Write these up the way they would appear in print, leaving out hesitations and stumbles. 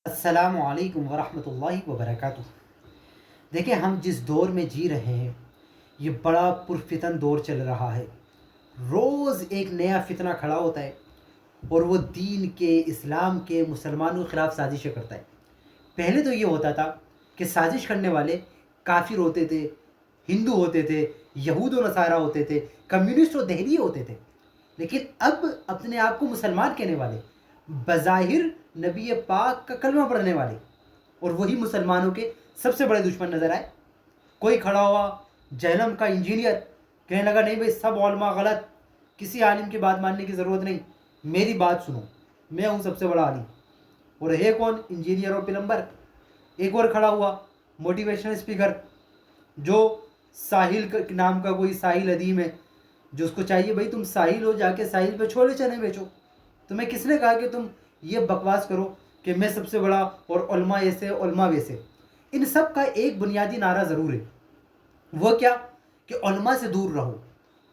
السلام علیکم ورحمۃ اللہ وبرکاتہ۔ دیکھیں، ہم جس دور میں جی رہے ہیں یہ بڑا پرفتن دور چل رہا ہے۔ روز ایک نیا فتنہ کھڑا ہوتا ہے اور وہ دین کے، اسلام کے، مسلمانوں کے خلاف سازشیں کرتا ہے۔ پہلے تو یہ ہوتا تھا کہ سازش کرنے والے کافر ہوتے تھے، ہندو ہوتے تھے، یہود و نصارہ ہوتے تھے، کمیونسٹ و دہلی ہوتے تھے۔ لیکن اب اپنے آپ کو مسلمان کہنے والے، بظاہر نبی پاک کا کلمہ پڑھنے والے، اور وہی مسلمانوں کے سب سے بڑے دشمن نظر آئے۔ کوئی کھڑا ہوا جہنم کا انجینئر، کہنے لگا نہیں بھائی سب علماء غلط، کسی عالم کی بات ماننے کی ضرورت نہیں، میری بات سنو، میں ہوں سب سے بڑا عالم۔ اور ہے کون؟ انجینئر اور پلمبر۔ ایک اور کھڑا ہوا موٹیویشنل اسپیکر، جو ساحل نام کا کوئی ساحل ادیم ہے، جو اس کو چاہیے بھائی تم ساحل ہو، جا کے ساحل پہ چھولے چنے بیچو۔ تمہیں کس نے کہا کہ تم یہ بکواس کرو کہ میں سب سے بڑا اور علماء ایسے علماء ویسے؟ ان سب کا ایک بنیادی نعرہ ضرور ہے، وہ کیا؟ کہ علماء سے دور رہو،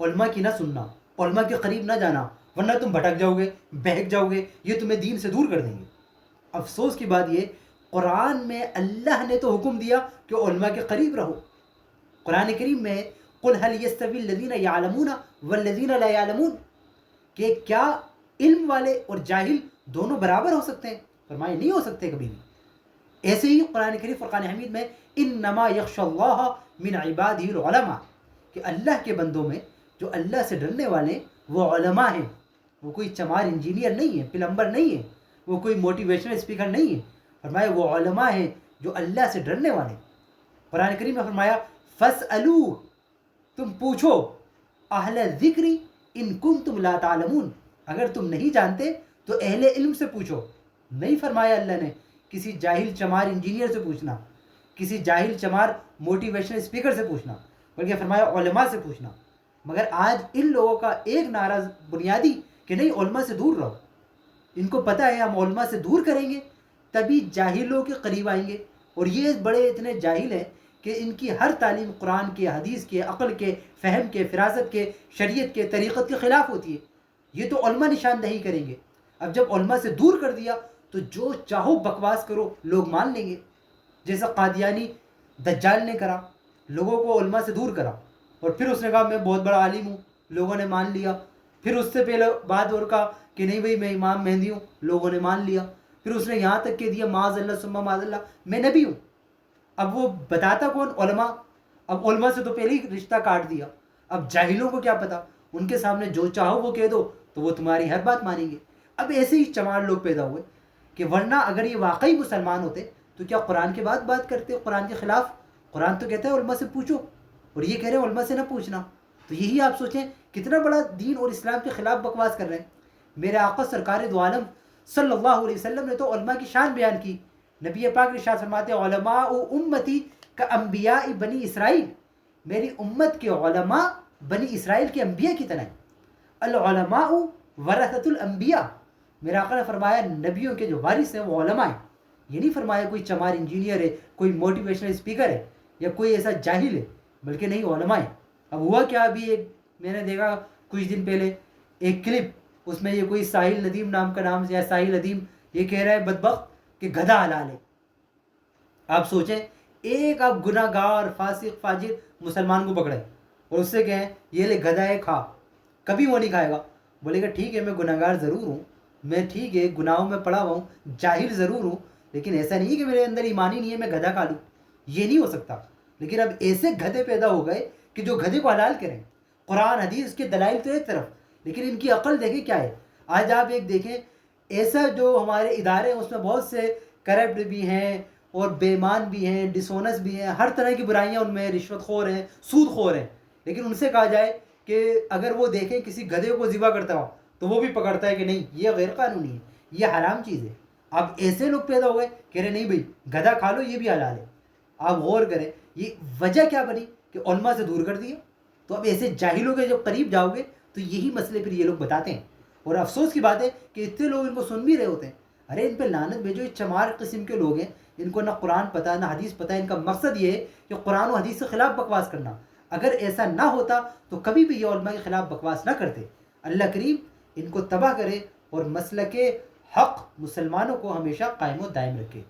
علماء کی نہ سننا، علماء کے قریب نہ جانا، ورنہ تم بھٹک جاؤ گے، بہک جاؤ گے، یہ تمہیں دین سے دور کر دیں گے۔ افسوس کی بات یہ، قرآن میں اللہ نے تو حکم دیا کہ علماء کے قریب رہو۔ قرآن کریم میں قل هل يستوي الذين يعلمون والذين لا يعلمون، کہ کیا علم والے اور جاہل دونوں برابر ہو سکتے ہیں؟ فرمائے نہیں ہو سکتے کبھی بھی۔ ایسے ہی قرآن کریم فرقان حمید میں انما یخشى اللہ من عباده العلماء، کہ اللہ کے بندوں میں جو اللہ سے ڈرنے والے وہ علماء ہیں۔ وہ کوئی چمار انجینئر نہیں ہے، پلمبر نہیں ہے، وہ کوئی موٹیویشنل اسپیکر نہیں ہے۔ فرمایا وہ علماء ہیں جو اللہ سے ڈرنے والے۔ قرآن کریم میں فرمایا فاسألوا، تم پوچھو، اہل ذکر ان کنتم لا تعلمون، اگر تم نہیں جانتے تو اہل علم سے پوچھو۔ نہیں فرمایا اللہ نے کسی جاہل چمار انجینئر سے پوچھنا، کسی جاہل چمار موٹیویشنل اسپیکر سے پوچھنا، بلکہ فرمایا علماء سے پوچھنا۔ مگر آج ان لوگوں کا ایک نعرہ بنیادی کہ نہیں، علماء سے دور رہو۔ ان کو پتہ ہے ہم علماء سے دور کریں گے تبھی جاہلوں کے قریب آئیں گے، اور یہ بڑے اتنے جاہل ہیں کہ ان کی ہر تعلیم قرآن کے، حدیث کے، عقل کے، فہم کے، فراست کے، شریعت کے، طریقت کے خلاف ہوتی ہے۔ یہ تو علماء نشاندہی کریں گے۔ اب جب علماء سے دور کر دیا تو جو چاہو بکواس کرو، لوگ مان لیں گے۔ جیسا قادیانی دجال نے کرا، لوگوں کو علماء سے دور کرا، اور پھر اس نے کہا میں بہت بڑا عالم ہوں، لوگوں نے مان لیا۔ پھر اس سے پہلے بعد اور کہا کہ نہیں بھائی میں امام مہدی ہوں، لوگوں نے مان لیا۔ پھر اس نے یہاں تک کہہ دیا معاذ اللہ ثم معاذ اللہ میں نبی ہوں۔ اب وہ بتاتا کون؟ علماء۔ اب علماء سے تو پہلے ہی رشتہ کاٹ دیا۔ اب جاہلوں کو کیا پتا، ان کے سامنے جو چاہو وہ کہہ دو تو وہ تمہاری ہر بات مانیں گے۔ اب ایسے ہی چمار لوگ پیدا ہوئے کہ ورنہ اگر یہ واقعی مسلمان ہوتے تو کیا قرآن کے بعد بات کرتے قرآن کے خلاف؟ قرآن تو کہتا ہے علماء سے پوچھو، اور یہ کہہ رہے ہیں علماء سے نہ پوچھنا۔ تو یہی آپ سوچیں کتنا بڑا دین اور اسلام کے خلاف بکواس کر رہے ہیں۔ میرے آقا سرکار دو عالم صلی اللہ علیہ وسلم نے تو علماء کی شان بیان کی۔ نبی پاک نے ارشاد فرماتے ہیں علماء امتی کا انبیاء بنی اسرائیل، میری امت کے علماء بنی اسرائیل کے انبیاء کی طرح ہیں۔ العلماء ورثۃ الانبیاء، میرا آقا نے فرمایا نبیوں کے جو وارث ہیں وہ علماء ہیں۔ یہ نہیں فرمایا کوئی چمار انجینئر ہے، کوئی موٹیویشنل اسپیکر ہے، یا کوئی ایسا جاہل ہے، بلکہ نہیں، علماء ہیں۔ اب ہوا کیا، ابھی ایک میں نے دیکھا کچھ دن پہلے ایک کلپ، اس میں یہ کوئی ساحل ندیم نام کا نام یا ساحل ندیم یہ کہہ رہا ہے بدبخت کہ گدھا حلال ہے۔ آپ سوچیں، ایک آپ گناہ گار فاسق فاجر مسلمان کو پکڑے اور اس سے کہیں یہ لے گدھا ہے کھا، کبھی وہ نہیں کھائے گا۔ بولے گا ٹھیک ہے میں گناہ گار ضرور ہوں، میں ٹھیک ہے گناہوں میں پڑا ہوا ہوں، جاہل ضرور ہوں، لیکن ایسا نہیں ہے کہ میرے اندر ایمان ہی نہیں ہے میں گدھا کھا لوں، یہ نہیں ہو سکتا۔ لیکن اب ایسے گدھے پیدا ہو گئے کہ جو گدھے کو حلال کریں۔ قرآن حدیث کے دلائل تو ایک طرف، لیکن ان کی عقل دیکھیں کیا ہے۔ آج آپ ایک دیکھیں، ایسا جو ہمارے ادارے ہیں اس میں بہت سے کرپٹ بھی ہیں اور بے ایمان بھی ہیں، ڈسونس بھی ہیں، ہر طرح کی برائیاں ان میں، رشوت خور ہیں، سود خور ہیں، لیکن ان سے کہا جائے کہ اگر وہ دیکھیں کسی گدھے کو ذبح کرتا ہو تو وہ بھی پکڑتا ہے کہ نہیں یہ غیر قانونی ہے، یہ حرام چیز ہے۔ اب ایسے لوگ پیدا ہو گئے کہہ رہے نہیں بھائی گدھا کھا لو یہ بھی حلال ہے۔ آپ غور کریں یہ وجہ کیا بنی کہ علماء سے دور کر دیا۔ تو اب ایسے جاہلوں کے جب قریب جاؤ گے تو یہی مسئلے پھر یہ لوگ بتاتے ہیں، اور افسوس کی بات ہے کہ اتنے لوگ ان کو سن بھی رہے ہوتے ہیں۔ ارے ان پہ لعنت بھیجو، یہ چمار قسم کے لوگ ہیں، ان کو نہ قرآن پتہ نہ حدیث پتہ، ان کا مقصد یہ ہے کہ قرآن و حدیث کے خلاف بکواس کرنا۔ اگر ایسا نہ ہوتا تو کبھی بھی یہ علماء کے خلاف بکواس نہ کرتے۔ اللہ کریم ان کو تباہ کرے اور مسلک حق مسلمانوں کو ہمیشہ قائم و دائم رکھے۔